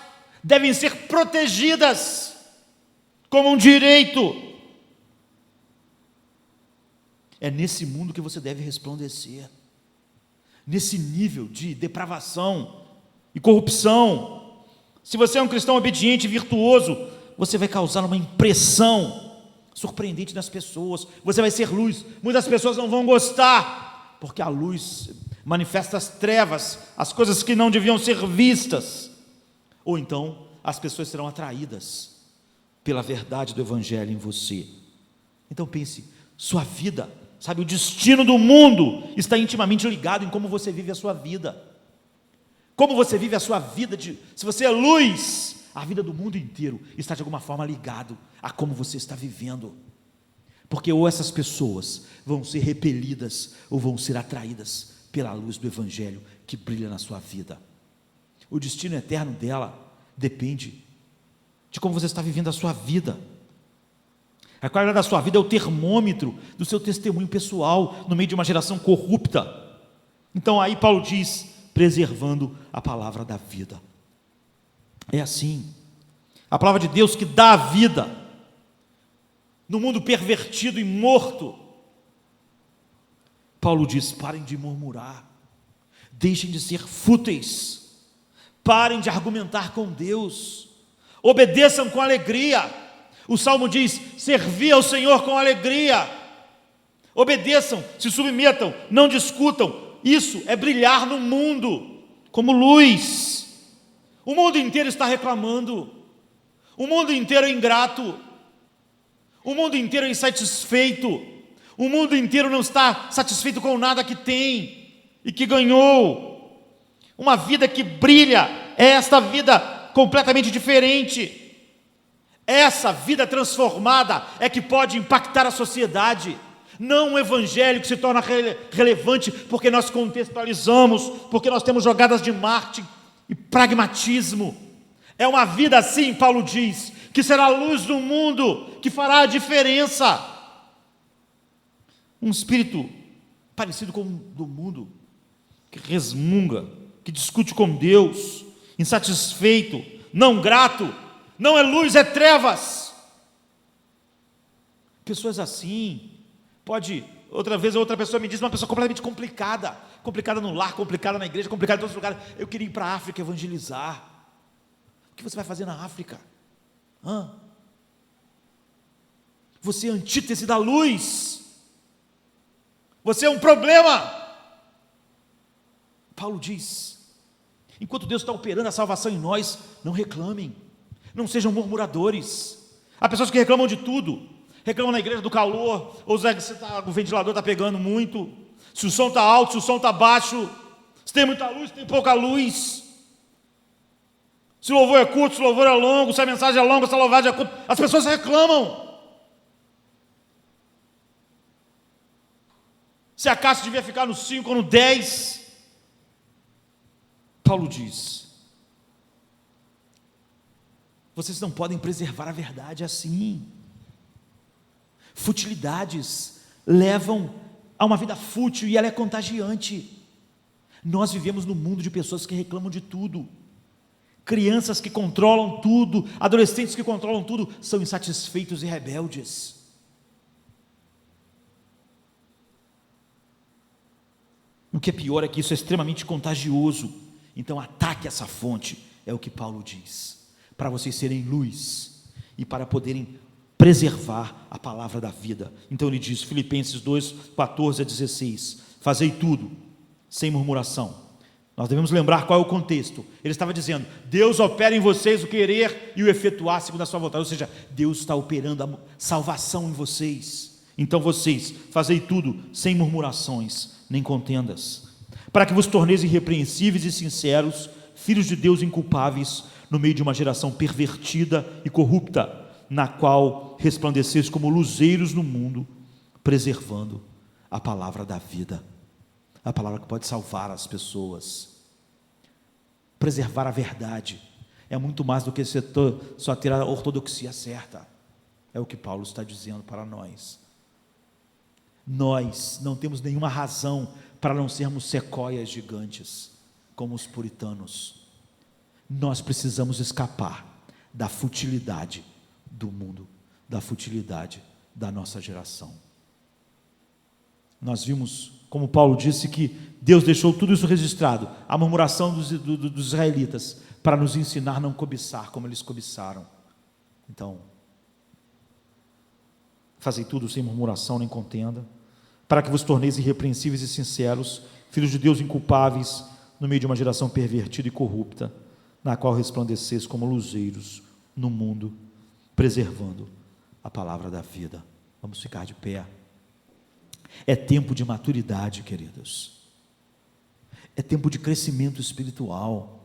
devem ser protegidas como um direito. É nesse mundo que você deve resplandecer. Nesse nível de depravação e corrupção. Se você é um cristão obediente e virtuoso, você vai causar uma impressão surpreendente nas pessoas. Você vai ser luz. Muitas pessoas não vão gostar, porque a luz manifesta as trevas, as coisas que não deviam ser vistas. Ou então, as pessoas serão atraídas pela verdade do Evangelho em você. Então pense, sua vida, sabe, o destino do mundo está intimamente ligado em como você vive a sua vida. Como você vive a sua vida, se você é luz, a vida do mundo inteiro está de alguma forma ligado a como você está vivendo, porque ou essas pessoas vão ser repelidas ou vão ser atraídas pela luz do Evangelho que brilha na sua vida. O destino eterno dela depende de como você está vivendo a sua vida. A qualidade da sua vida é o termômetro do seu testemunho pessoal no meio de uma geração corrupta. Então aí Paulo diz, preservando a palavra da vida. É assim, a palavra de Deus que dá a vida no mundo pervertido e morto. Paulo diz, parem de murmurar, deixem de ser fúteis, parem de argumentar com Deus, obedeçam com alegria. O Salmo diz, servi ao Senhor com alegria, obedeçam, se submetam, não discutam. Isso é brilhar no mundo como luz. O mundo inteiro está reclamando, o mundo inteiro é ingrato, o mundo inteiro é insatisfeito, o mundo inteiro não está satisfeito com nada que tem e que ganhou. Uma vida que brilha é esta vida completamente diferente. Essa vida transformada é que pode impactar a sociedade. Não um evangelho que se torna relevante porque nós contextualizamos, porque nós temos jogadas de marketing e pragmatismo. É uma vida assim, Paulo diz, que será a luz do mundo, que fará a diferença. Um espírito parecido com o do mundo, que resmunga, que discute com Deus, insatisfeito, não grato, não é luz, é trevas. Pessoas assim, pode, outra pessoa me diz, uma pessoa completamente complicada no lar, complicada na igreja, complicada em todos os lugares. Eu queria ir para a África evangelizar. O que você vai fazer na África? Você é a antítese da luz. Você é um problema. Paulo diz, enquanto Deus está operando a salvação em nós, não reclamem, não sejam murmuradores. Há pessoas que reclamam de tudo, reclamam na igreja do calor, ou o ventilador está pegando muito, se o som está alto, se o som está baixo, se tem muita luz, se tem pouca luz, se o louvor é curto, se o louvor é longo, se a mensagem é longa, se a louvagem é curta. As pessoas reclamam. Se a caixa devia ficar no 5 ou no 10. Paulo diz, vocês não podem preservar a verdade assim. Futilidades levam a uma vida fútil e ela é contagiante. Nós vivemos num mundo de pessoas que reclamam de tudo. Crianças que controlam tudo, adolescentes que controlam tudo, são insatisfeitos e rebeldes. O que é pior é que isso é extremamente contagioso. Então ataque essa fonte, é o que Paulo diz, para vocês serem luz e para poderem preservar a palavra da vida. Então ele diz, Filipenses 2, 14 a 16, fazei tudo sem murmuração. Nós devemos lembrar qual é o contexto. Ele estava dizendo, Deus opera em vocês o querer e o efetuar segundo a sua vontade, ou seja, Deus está operando a salvação em vocês. Então vocês, fazei tudo sem murmurações, nem contendas, para que vos torneis irrepreensíveis e sinceros, filhos de Deus inculpáveis, no meio de uma geração pervertida e corrupta, na qual resplandeceis como luzeiros no mundo, preservando a palavra da vida, a palavra que pode salvar as pessoas. Preservar a verdade é muito mais do que só ter a ortodoxia certa, é o que Paulo está dizendo para nós. Nós não temos nenhuma razão para não sermos sequoias gigantes, como os puritanos. Nós precisamos escapar da futilidade do mundo, da futilidade da nossa geração. Nós vimos, como Paulo disse, que Deus deixou tudo isso registrado, a murmuração dos israelitas, para nos ensinar a não cobiçar como eles cobiçaram. Então, fazei tudo sem murmuração nem contenda, para que vos torneis irrepreensíveis e sinceros, filhos de Deus inculpáveis, no meio de uma geração pervertida e corrupta, na qual resplandeceis como luzeiros no mundo, preservando a palavra da vida. Vamos ficar de pé. É tempo de maturidade, queridos. É tempo de crescimento espiritual.